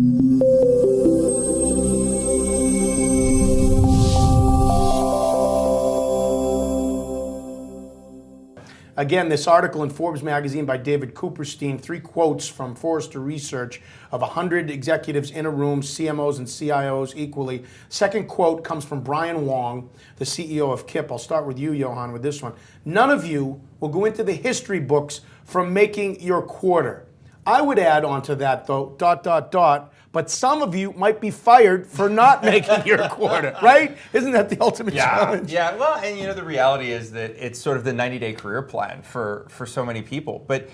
Again, this article in Forbes magazine by David Cooperstein, 3 quotes from Forrester Research of 100 executives in a room, CMOs and CIOs equally. Second quote comes from Brian Wong, the CEO of KIP. I'll start with you, Johann, with this one. None of you will go into the history books from making your quarter. I would add on to that, though, ... but some of you might be fired for not making your quarter, right? Isn't that the ultimate challenge? Yeah, well, and the reality is that it's sort of the 90-day career plan for so many people. But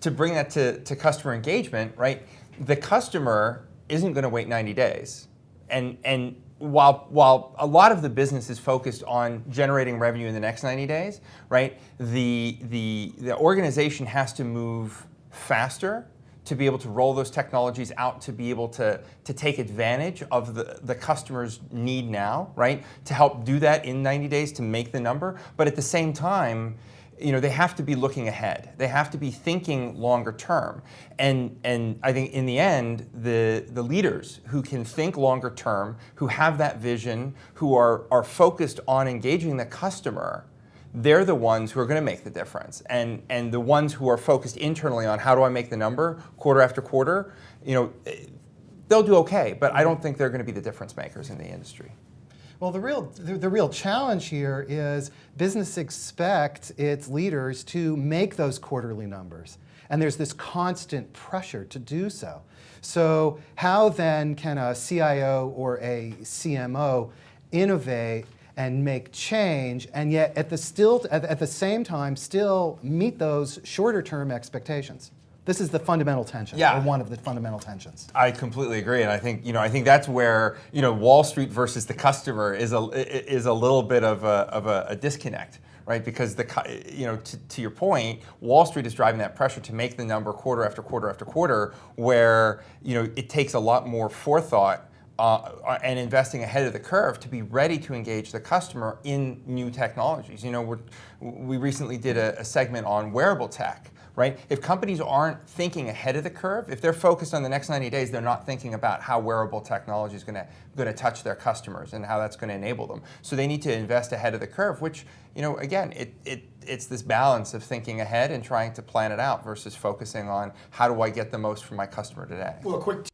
to bring that to customer engagement, right? The customer isn't going to wait 90 days. And while a lot of the business is focused on generating revenue in the next 90 days, right? The organization has to move faster to be able to roll those technologies out, to be able to take advantage of the customer's need now, right? To help do that in 90 days to make the number. But at the same time, they have to be looking ahead. They have to be thinking longer term. And I think in the end, the leaders who can think longer term, who have that vision, who are focused on engaging the customer, they're the ones who are going to make the difference. And the ones who are focused internally on how do I make the number quarter after quarter, they'll do okay, but I don't think they're going to be the difference makers in the industry. Well, the real challenge here is business expects its leaders to make those quarterly numbers. And there's this constant pressure to do so. So how then can a CIO or a CMO innovate and make change, and yet at the same time still meet those shorter term expectations? This is the fundamental tension, or one of the fundamental tensions. I completely agree, and I think that's where Wall Street versus the customer is a little bit of a disconnect, right? Because to your point, Wall Street is driving that pressure to make the number quarter after quarter after quarter, where it takes a lot more forethought and investing ahead of the curve to be ready to engage the customer in new technologies. We recently did a segment on wearable tech, right? If companies aren't thinking ahead of the curve, if they're focused on the next 90 days, they're not thinking about how wearable technology is going to touch their customers and how that's going to enable them. So they need to invest ahead of the curve, which, again, it's this balance of thinking ahead and trying to plan it out versus focusing on how do I get the most from my customer today. Well, a quick